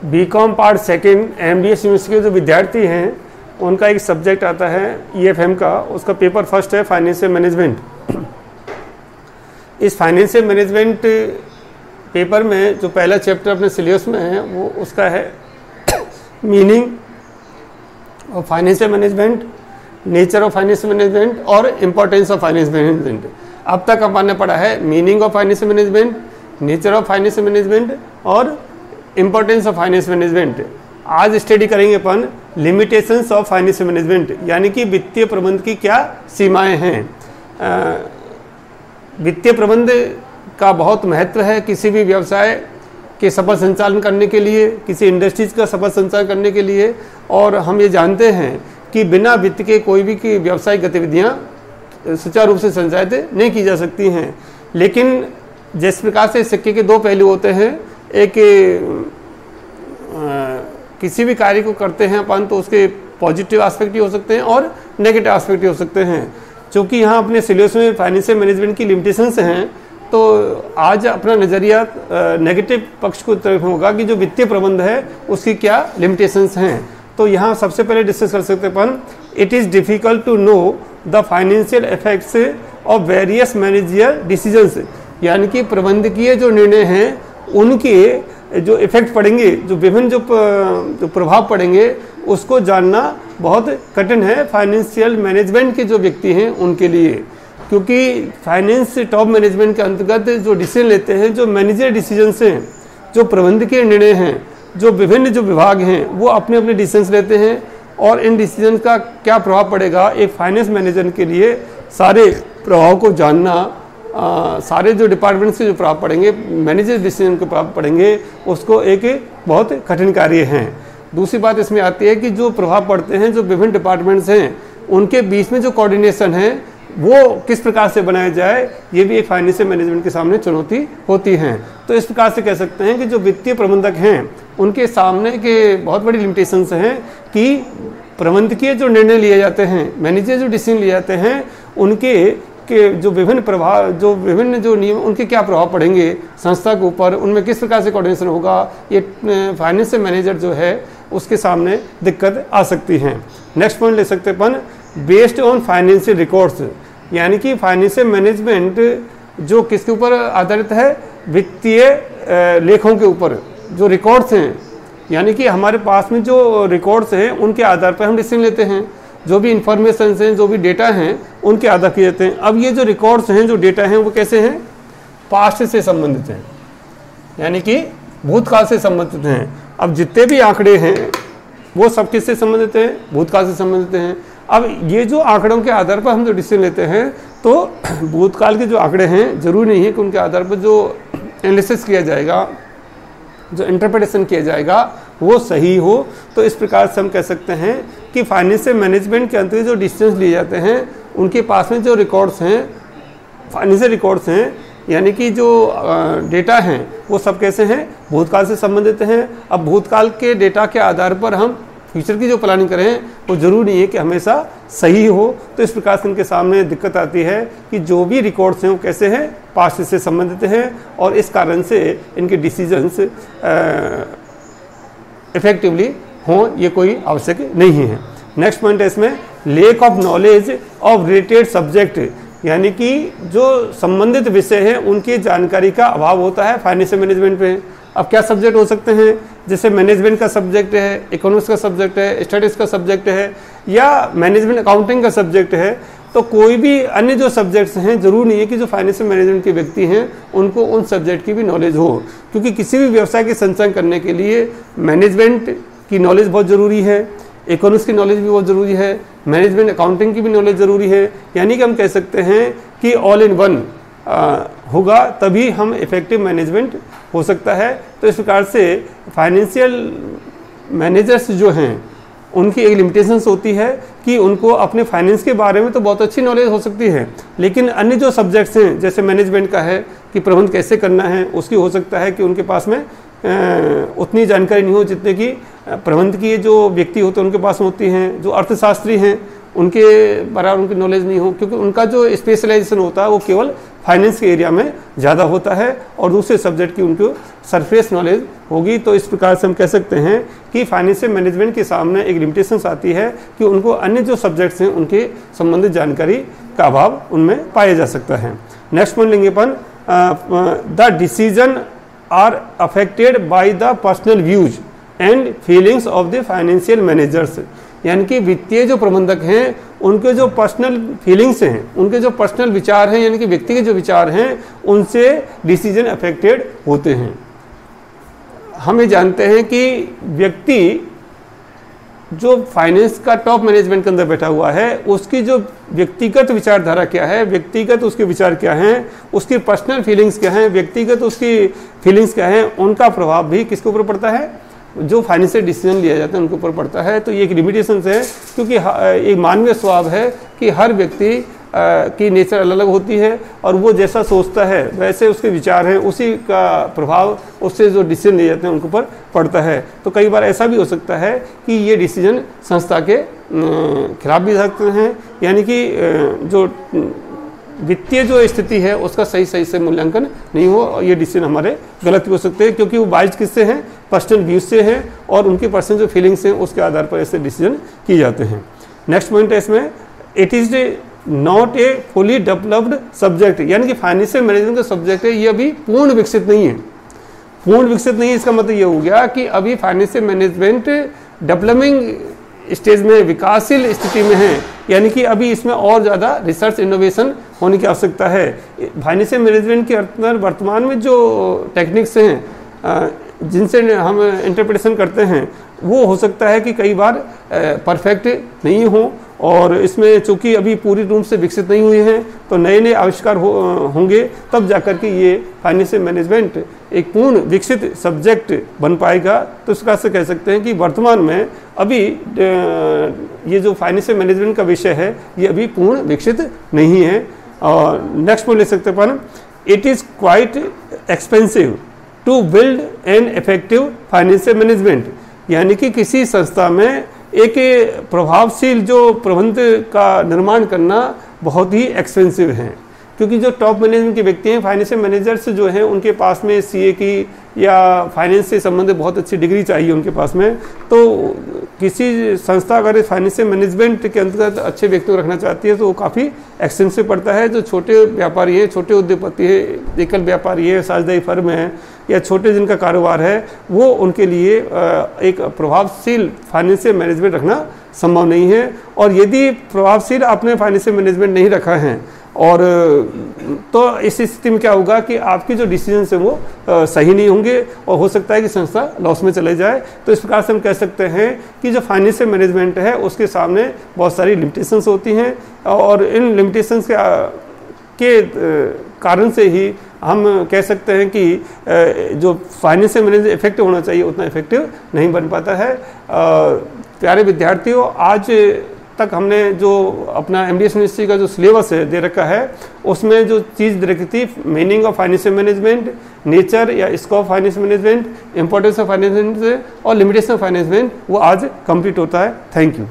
BCom part second MDS university के जो विद्यार्थी हैं उनका एक सब्जेक्ट आता है EFM का, उसका पेपर फर्स्ट है फाइनेंशियल मैनेजमेंट। इस फाइनेंशियल मैनेजमेंट पेपर में जो पहला चैप्टर अपने सिलेबस में है वो उसका है meaning of financial management, nature of financial management और इम्पोर्टेंस ऑफ फाइनेंशियल मैनेजमेंट। अब तक हमने पढ़ा है meaning of financial management, nature of financial management और इम्पोर्टेंस ऑफ फाइनेंशियल मैनेजमेंट। आज स्टडी करेंगे अपन लिमिटेशंस ऑफ फाइनेंशियल मैनेजमेंट, यानी कि वित्तीय प्रबंध की क्या सीमाएं हैं। वित्तीय प्रबंध का बहुत महत्व है किसी भी व्यवसाय के सफल संचालन करने के लिए, किसी इंडस्ट्रीज का सफल संचालन करने के लिए। और हम ये जानते हैं कि बिना वित्त के कोई भी की व्यवसायिक गतिविधियाँ सुचारू रूप से संचालित नहीं की जा सकती हैं। लेकिन जिस प्रकार से सिक्के के दो पहलू होते हैं, एक किसी भी कार्य को करते हैं अपन तो उसके पॉजिटिव एस्पेक्ट ही हो सकते हैं और नेगेटिव एस्पेक्ट ही हो सकते हैं। चूँकि यहाँ अपने सिलेबस में फाइनेंशियल मैनेजमेंट की लिमिटेशंस हैं, तो आज अपना नज़रिया नेगेटिव पक्ष को तरफ होगा कि जो वित्तीय प्रबंध है उसकी क्या लिमिटेशंस हैं। तो यहाँ सबसे पहले डिस्कस कर सकते अपन, it is difficult to know the financial effects of various managerial decisions, यानी कि प्रबंधकीय जो निर्णय हैं उनके जो इफेक्ट पड़ेंगे, जो विभिन्न जो प्रभाव पड़ेंगे उसको जानना बहुत कठिन है फाइनेंशियल मैनेजमेंट के जो व्यक्ति हैं उनके लिए। क्योंकि फाइनेंस टॉप मैनेजमेंट के अंतर्गत जो डिसीजन लेते हैं, जो मैनेजर डिसीजंस हैं, जो प्रबंधकीय निर्णय हैं, जो विभिन्न जो विभाग हैं वो अपने अपने डिसीजंस लेते हैं और इन डिसीजन का क्या प्रभाव पड़ेगा एक फाइनेंस मैनेजर के लिए, सारे प्रभाव को जानना, सारे जो डिपार्टमेंट्स के जो प्रभाव पड़ेंगे, मैनेजर डिसीजन के प्रभाव पड़ेंगे, उसको एक बहुत कठिन कार्य है। दूसरी बात इसमें आती है कि जो प्रभाव पड़ते हैं, जो विभिन्न डिपार्टमेंट्स हैं उनके बीच में जो कोऑर्डिनेशन है वो किस प्रकार से बनाया जाए, ये भी एक फाइनेंशियल मैनेजमेंट के सामने चुनौती होती है। तो इस प्रकार से कह सकते हैं कि जो वित्तीय प्रबंधक हैं उनके सामने के बहुत बड़ी लिमिटेशंस हैं कि प्रबंधकीय जो निर्णय लिए जाते हैं, मैनेजर जो डिसीजन लिए जाते हैं, उनके जो विभिन्न प्रभाव, जो विभिन्न जो नियम, उनके क्या प्रभाव पड़ेंगे संस्था के ऊपर, उनमें किस प्रकार से कोऑर्डिनेशन होगा, ये फाइनेंशियल मैनेजर जो है उसके सामने दिक्कत आ सकती है। नेक्स्ट पॉइंट ले सकते अपन, बेस्ड ऑन फाइनेंशियल रिकॉर्ड्स, यानी कि फाइनेंशियल मैनेजमेंट जो किसके ऊपर आधारित है, वित्तीय लेखों के ऊपर जो रिकॉर्ड्स हैं, यानी कि हमारे पास में जो रिकॉर्ड्स हैं उनके आधार पर हम डिसीजन लेते हैं, जो भी इंफॉर्मेशन हैं, जो भी डेटा हैं उनके आधार किए जाते हैं। अब ये जो रिकॉर्ड्स हैं, जो डेटा हैं, वो कैसे हैं, पास्ट से संबंधित हैं, यानी कि भूतकाल से संबंधित हैं। अब जितने भी आंकड़े हैं वो सब किससे संबंधित हैं, भूतकाल से संबंधित हैं। अब ये जो आंकड़ों के आधार पर हम जो डिसीजन लेते हैं, तो भूतकाल के जो आंकड़े हैं जरूरी नहीं है कि उनके आधार पर जो एनालिसिस किया जाएगा, जो इंटरप्रिटेशन किया जाएगा वो सही हो। तो इस प्रकार से हम कह सकते हैं कि फाइनेंशियल मैनेजमेंट के अंतर्गत जो डिसीजंस लिए जाते हैं उनके पास में जो रिकॉर्ड्स हैं, फाइनेंशियल रिकॉर्ड्स हैं, यानी कि जो डेटा हैं वो सब कैसे हैं, भूतकाल से संबंधित हैं। अब भूतकाल के डेटा के आधार पर हम फ्यूचर की जो प्लानिंग करें वो जरूरी नहीं है कि हमेशा सही हो। तो इस प्रकार से इनके सामने दिक्कत आती है कि जो भी रिकॉर्ड्स हैं वो कैसे हैं, पास्ट से संबंधित हैं और इस कारण से इनके डिसीजंस इफेक्टिवली हों ये कोई आवश्यक नहीं है। नेक्स्ट पॉइंट है इसमें, lake of knowledge of related subject, यानी कि जो संबंधित विषय हैं उनकी जानकारी का अभाव होता है फाइनेंशियल मैनेजमेंट में। अब क्या सब्जेक्ट हो सकते हैं, जैसे मैनेजमेंट का सब्जेक्ट है, इकोनॉमिक्स का सब्जेक्ट है, स्टडीज़ का सब्जेक्ट है या मैनेजमेंट अकाउंटिंग का सब्जेक्ट है। तो कोई भी अन्य जो सब्जेक्ट्स हैं, जरूर नहीं है कि जो फाइनेंशियल मैनेजमेंट के व्यक्ति हैं उनको उन सब्जेक्ट की भी नॉलेज हो, क्योंकि किसी भी व्यवसाय के संचालन करने के लिए मैनेजमेंट की नॉलेज बहुत ज़रूरी है, इकोनॉमिक्स की नॉलेज भी बहुत ज़रूरी है, मैनेजमेंट अकाउंटिंग की भी नॉलेज ज़रूरी है। यानी कि हम कह सकते हैं कि ऑल इन वन होगा तभी हम इफेक्टिव मैनेजमेंट हो सकता है। तो इस प्रकार से फाइनेंशियल मैनेजर्स जो हैं उनकी एक लिमिटेशंस होती है कि उनको अपने फाइनेंस के बारे में तो बहुत अच्छी नॉलेज हो सकती है, लेकिन अन्य जो सब्जेक्ट्स हैं जैसे मैनेजमेंट का है कि प्रबंध कैसे करना है, उसकी हो सकता है कि उनके पास में उतनी जानकारी नहीं हो जितने की प्रबंध की जो व्यक्ति होते हैं उनके पास होती हैं। जो अर्थशास्त्री हैं उनके बराबर उनकी नॉलेज नहीं हो, क्योंकि उनका जो स्पेशलाइजेशन होता है वो केवल फाइनेंस के एरिया में ज़्यादा होता है और दूसरे सब्जेक्ट की उनको सरफेस नॉलेज होगी, तो इस प्रकार से हम कह सकते हैं कि फाइनेंशियल मैनेजमेंट के सामने एक लिमिटेशंस आती है कि उनको अन्य जो सब्जेक्ट्स हैं उनके संबंधित जानकारी का अभाव उनमें पाया जा सकता है। नेक्स्ट पॉइंट लेंगे अपन, the decision are affected by the personal views and feelings of the financial managers, यानी कि वित्तीय जो प्रबंधक हैं उनके जो पर्सनल फीलिंग्स हैं, उनके जो पर्सनल विचार हैं, यानी कि व्यक्ति के जो विचार हैं, उनसे डिसीजन अफेक्टेड होते हैं। हम ये जानते हैं कि व्यक्ति जो फाइनेंस का टॉप मैनेजमेंट के अंदर बैठा हुआ है, उसकी जो व्यक्तिगत विचारधारा क्या है, व्यक्तिगत उसके विचार क्या हैं, उसकी पर्सनल फीलिंग्स क्या हैं, व्यक्तिगत उसकी फीलिंग्स क्या हैं, उनका प्रभाव भी किसके ऊपर पड़ता है, जो फाइनेंशियल डिसीजन लिया जाता है उनके ऊपर पड़ता है। तो ये एक लिमिटेशंस है, क्योंकि एक मानवीय स्वभाव है कि हर व्यक्ति की नेचर अलग अलग होती है और वो जैसा सोचता है वैसे उसके विचार हैं, उसी का प्रभाव उससे जो डिसीजन लिए जाते हैं उनके ऊपर पड़ता है। तो कई बार ऐसा भी हो सकता है कि ये डिसीजन संस्था के खिलाफ भी सकते हैं, यानी कि जो वित्तीय जो स्थिति है उसका सही से मूल्यांकन नहीं हो और ये डिसीजन हमारे गलत भी हो सकते हैं, क्योंकि वो बाइज किससे हैं, पर्सनल व्यूज से हैं और उनकी पर्सनल जो फीलिंग्स हैं उसके आधार पर ऐसे डिसीजन किए जाते हैं। नेक्स्ट पॉइंट है इसमें, it is not a fully developed subject, यानी कि फाइनेंशियल मैनेजमेंट का सब्जेक्ट है ये अभी पूर्ण विकसित नहीं है। पूर्ण विकसित नहीं है इसका मतलब ये हो गया कि अभी फाइनेंशियल मैनेजमेंट डेवलपिंग स्टेज में, विकासशील स्थिति में है, यानी कि अभी इसमें और ज़्यादा रिसर्च इनोवेशन होने की आवश्यकता है। फाइनेंशियल मैनेजमेंट के अंदर वर्तमान में जो टेक्निक्स हैं जिनसे हम इंटरप्रिटेशन करते हैं वो हो सकता है कि कई बार परफेक्ट नहीं हो, और इसमें चूंकि अभी पूरी रूप से विकसित नहीं हुए हैं तो नए नए आविष्कार होंगे, तब जाकर के ये फाइनेंशियल मैनेजमेंट एक पूर्ण विकसित सब्जेक्ट बन पाएगा। तो इस प्रकार से कह सकते हैं कि वर्तमान में अभी ये जो फाइनेंशियल मैनेजमेंट का विषय है ये अभी पूर्ण विकसित नहीं है। और नेक्स्ट पॉइंट ले सकते हैं अपन, it is quite expensive to build an effective financial management, यानी कि किसी संस्था में एक प्रभावशील जो प्रबंध का निर्माण करना बहुत ही एक्सपेंसिव है, क्योंकि जो टॉप मैनेजमेंट के व्यक्ति हैं, फाइनेंशियल मैनेजर्स जो हैं, उनके पास में सीए की या फाइनेंस से संबंधित बहुत अच्छी डिग्री चाहिए उनके पास में। तो किसी संस्था अगर फाइनेंशियल मैनेजमेंट के अंतर्गत अच्छे व्यक्ति को रखना चाहती है तो वो काफ़ी एक्सपेंसिव पड़ता है। जो छोटे व्यापारी हैं, छोटे उद्योगपति है, एकल व्यापारी है, साझेदारी फर्म है या छोटे जिनका कारोबार है, वो उनके लिए एक प्रभावशील फाइनेंशियल मैनेजमेंट रखना संभव नहीं है। और यदि प्रभावशील आपने फाइनेंशियल मैनेजमेंट नहीं रखा है और तो इस स्थिति में क्या होगा कि आपके जो डिसीजंस हैं वो सही नहीं होंगे और हो सकता है कि संस्था लॉस में चले जाए। तो इस प्रकार से हम कह सकते हैं कि जो फाइनेंशियल मैनेजमेंट है उसके सामने बहुत सारी लिमिटेशंस होती हैं और इन लिमिटेशंस के कारण से ही हम कह सकते हैं कि जो फाइनेंशियल मैनेजमेंट इफेक्टिव होना चाहिए उतना इफेक्टिव नहीं बन पाता है। प्यारे विद्यार्थियों, आज तक हमने जो अपना एमडीएस यूनिवर्सिटी का जो सिलेबस है दे रखा है उसमें जो चीज़ दे रखी थी, meaning of financial management, nature या scope of financial management, importance of finance और लिमिटेशन ऑफ फाइनेंस मैनेजमेंट, वो आज कंप्लीट होता है। Thank you.